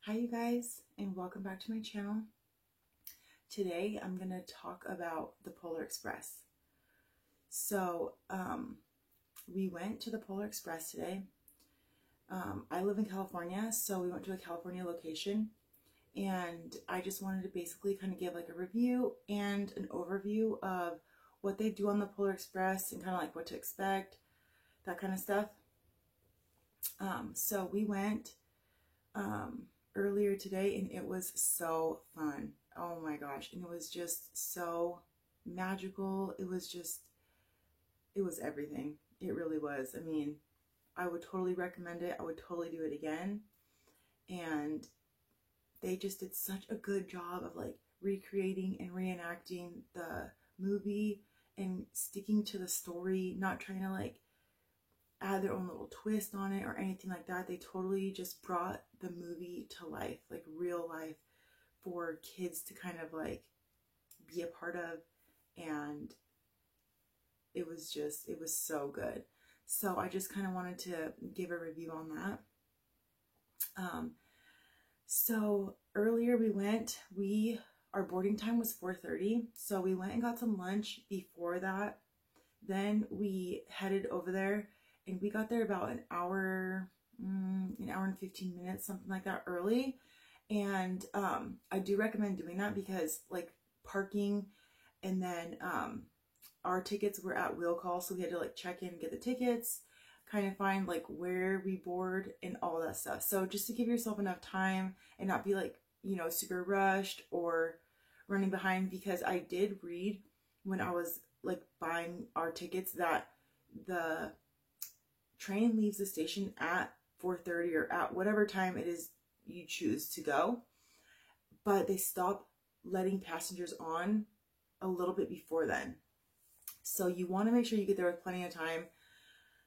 Hi you guys, and welcome back to my channel. Today I'm going to talk about the Polar Express. So we went to the Polar Express today. I live in California, so we went to a California location, and I just wanted to basically kind of give like a review and an overview of what they do on the Polar Express and kind of like what to expect, that kind of stuff. So we went earlier today, and it was so fun. Oh my gosh. And it was just so magical. It was everything. It really was. I mean, I would totally recommend it. I would totally do it again. And they just did such a good job of like recreating and reenacting the movie and sticking to the story, not trying to like add their own little twist on it or anything like that. They totally just brought the movie to life, like real life, for kids to kind of like be a part of. And it was so good. So I just kind of wanted to give a review on that. So earlier our boarding time was 4:30. So we went and got some lunch before that. Then we headed over there, and we got there about an hour and 15 minutes, something like that, early. And I do recommend doing that because like parking, and then our tickets were at wheel call, so we had to like check in, get the tickets, kind of find like where we board and all that stuff. So just to give yourself enough time and not be like, super rushed or running behind, because I did read when I was like buying our tickets that the train leaves the station at 4:30 or at whatever time it is you choose to go, but they stop letting passengers on a little bit before then. So you want to make sure you get there with plenty of time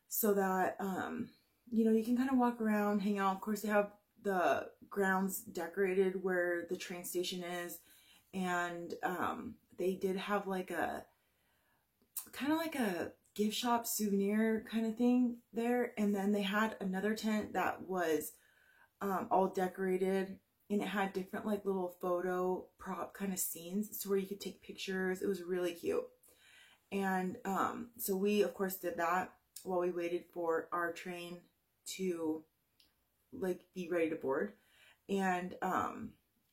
so that you can kind of walk around, hang out. Of course, they have the grounds decorated where the train station is, and they did have like a kind of like a gift shop souvenir kind of thing there. And then they had another tent that was all decorated, and it had different like little photo prop kind of scenes, so where you could take pictures. It was really cute. And so we of course did that while we waited for our train to like be ready to board. And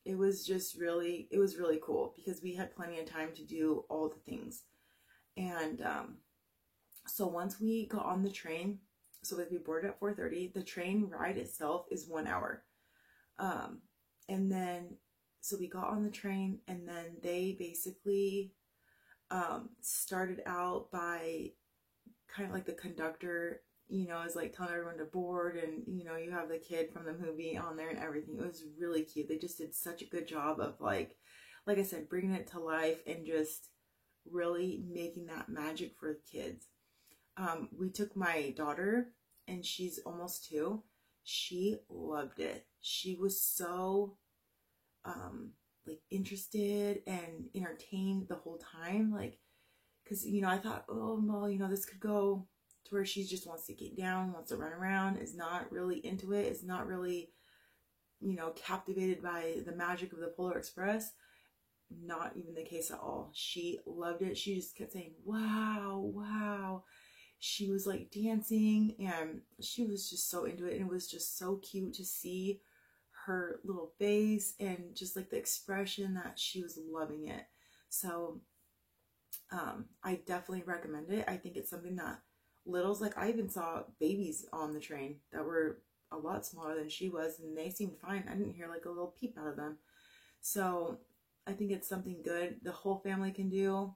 it was really cool because we had plenty of time to do all the things. And so once we got on the train, so like we boarded at 4:30, the train ride itself is 1 hour. And then, so we got on the train, and then they basically started out by kind of like the conductor, is like telling everyone to board, and, you have the kid from the movie on there and everything. It was really cute. They just did such a good job of like I said, bringing it to life and just really making that magic for the kids. We took my daughter, and she's almost 2. She loved it. She was so like interested and entertained the whole time, like, because I thought, oh well, this could go to where she just wants to get down, wants to run around, is not really into it, is not really captivated by the magic of the Polar Express. Not even the case at all. She loved it. She just kept saying, wow, wow. She was like dancing, and she was just so into it, and it was just so cute to see her little face and just like the expression that she was loving it. So I definitely recommend it. I think it's something that littles, like I even saw babies on the train that were a lot smaller than she was, and they seemed fine. I didn't hear like a little peep out of them. So I think it's something good the whole family can do,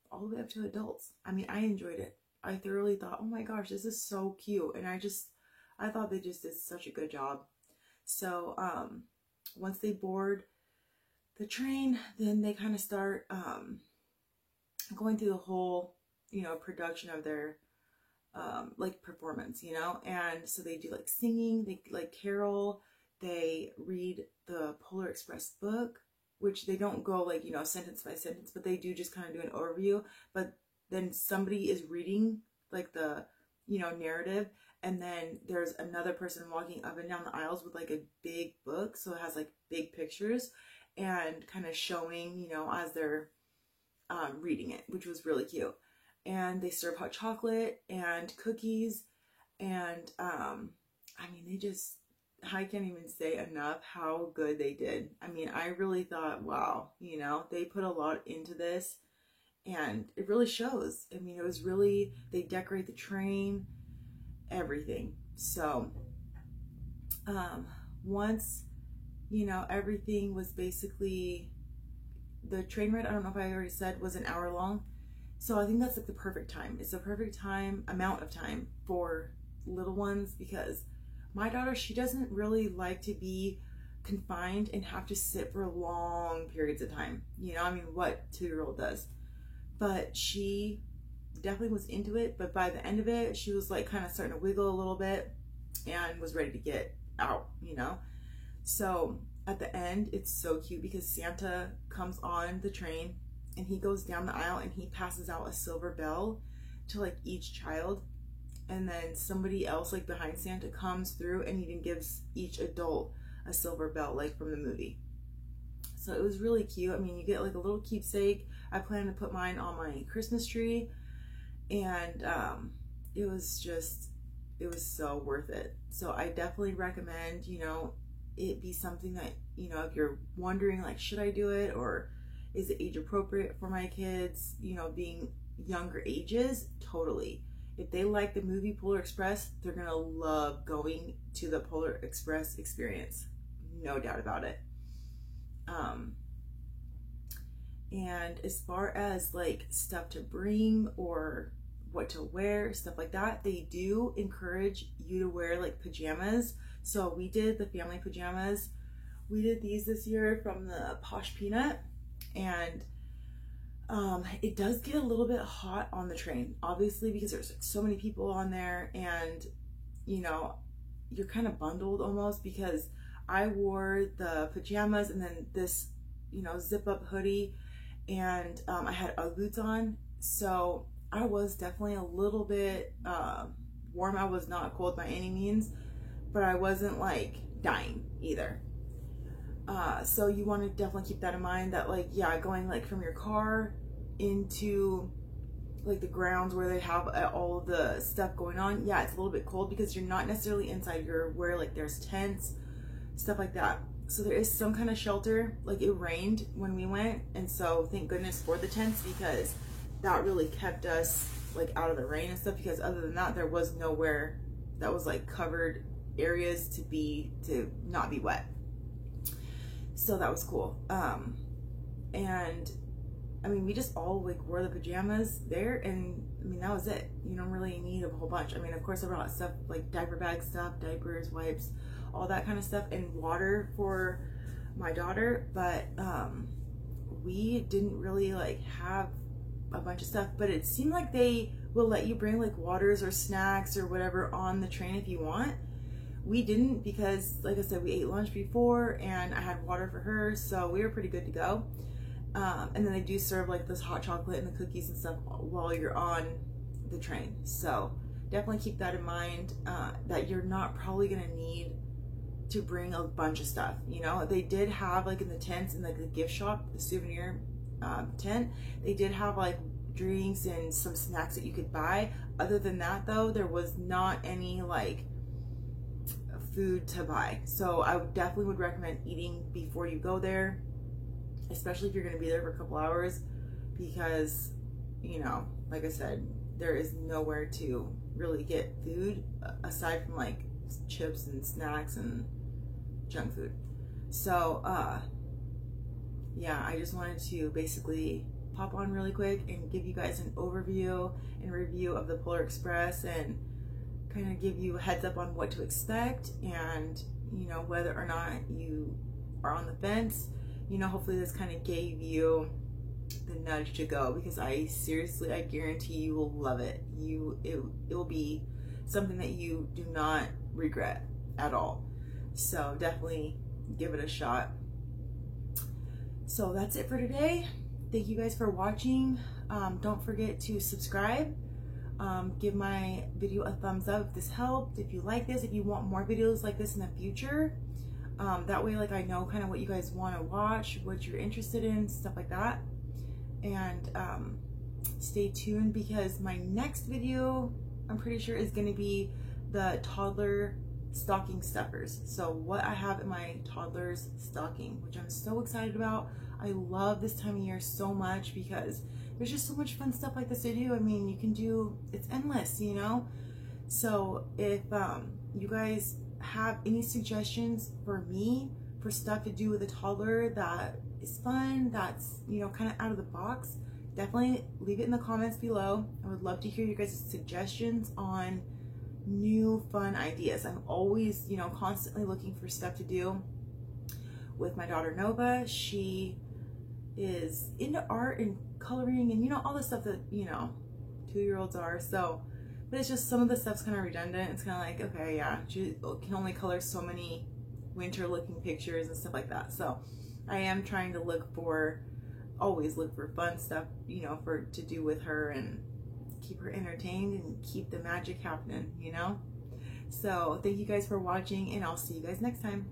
all the way up to adults. I mean, I enjoyed it. I thoroughly thought, oh my gosh, this is so cute. And I thought they just did such a good job. So once they board the train, then they kind of start going through the whole production of their like performance, and so they do like singing, they like carol, they read the Polar Express book, which they don't go like sentence by sentence, but they do just kind of do an overview. But then somebody is reading like the narrative, And then there's another person walking up and down the aisles with like a big book, so it has like big pictures and kind of showing, you know, as they're reading it, which was really cute. And they serve hot chocolate and cookies, and I mean, they just, I can't even say enough how good they did. I mean, I really thought, wow, you know, they put a lot into this, and it really shows. I mean, it was really, they decorate the train, everything. So once, you know, everything was basically, the train ride, I don't know if I already said, was an hour long. So I think that's like the perfect time. It's the perfect time, amount of time for little ones, because my daughter, she doesn't really like to be confined and have to sit for long periods of time. You know, I mean, what 2-year-old does? But she definitely was into it. But by the end of it, she was like kind of starting to wiggle a little bit and was ready to get out, you know? So at the end, it's so cute because Santa comes on the train and he goes down the aisle and he passes out a silver bell to like each child. And then somebody else like behind Santa comes through and even gives each adult a silver bell, like from the movie. So it was really cute. I mean, you get like a little keepsake. I plan to put mine on my Christmas tree, and it was so worth it. So I definitely recommend, you know, it be something that, you know, if you're wondering like, should I do it, or is it age appropriate for my kids, you know, being younger ages? Totally. If they like the movie Polar Express, they're gonna love going to the Polar Express experience, no doubt about it. And as far as like stuff to bring or what to wear, stuff like that, they do encourage you to wear like pajamas. So we did the family pajamas. We did these this year from the Posh Peanut, and it does get a little bit hot on the train, obviously, because there's like so many people on there, and you know, you're kind of bundled almost, because I wore the pajamas and then this, you know, zip up hoodie, and I had Ugg boots on, so I was definitely a little bit warm. I was not cold by any means, but I wasn't like dying either. So you want to definitely keep that in mind, that like, yeah, going like from your car into like the grounds where they have all the stuff going on, yeah, it's a little bit cold because you're not necessarily inside. You're where like there's tents, stuff like that. So there is some kind of shelter. Like it rained when we went, and so thank goodness for the tents, because that really kept us like out of the rain and stuff, because other than that, there was nowhere that was like covered areas to not be wet. So that was cool. And I mean, we just all like wore the pajamas there, and I mean, that was it. You don't really need a whole bunch. I mean, of course I brought stuff like diaper bag stuff, diapers, wipes, all that kind of stuff, and water for my daughter, but we didn't really like have a bunch of stuff. But it seemed like they will let you bring like waters or snacks or whatever on the train if you want. We didn't, because like I said, we ate lunch before and I had water for her, so we were pretty good to go. And then they do serve like this hot chocolate and the cookies and stuff while you're on the train. So definitely keep that in mind, that you're not probably gonna need to bring a bunch of stuff. You know, they did have like in the tents and like the gift shop, the souvenir tent, they did have like drinks and some snacks that you could buy. Other than that though, there was not any like food to buy. So I definitely would recommend eating before you go there, especially if you're going to be there for a couple hours, because, you know, like I said, there is nowhere to really get food aside from like chips and snacks and junk food. So yeah, I just wanted to basically pop on really quick and give you guys an overview and review of the Polar Express, and kind of give you a heads up on what to expect, and you know, whether or not you are on the fence, you know, hopefully this kind of gave you the nudge to go, because I guarantee you will love it. It will be something that you do not regret at all. So definitely give it a shot. So that's it for today. Thank you guys for watching. Don't forget to subscribe. Give my video a thumbs up if this helped, if you like this, if you want more videos like this in the future. That way, like, I know kind of what you guys want to watch, what you're interested in, stuff like that. And stay tuned, because my next video, I'm pretty sure, is going to be the toddler stocking stuffers. So what I have in my toddler's stocking, which I'm so excited about. I love this time of year so much because there's just so much fun stuff like this to do. I mean, you can do, it's endless, you know? So if you guys have any suggestions for me for stuff to do with a toddler that is fun, that's, you know, kind of out of the box, definitely leave it in the comments below. I would love to hear you guys' suggestions on new fun ideas. I'm always, you know, constantly looking for stuff to do with my daughter Nova. She is into art and coloring and, you know, all the stuff that, you know, 2-year-olds are. So, but it's just some of the stuff's kind of redundant. It's kind of like, okay, yeah, she can only color so many winter looking pictures and stuff like that. So I am trying to always look for fun stuff, you know, to do with her and keep her entertained and keep the magic happening, you know? So thank you guys for watching, and I'll see you guys next time.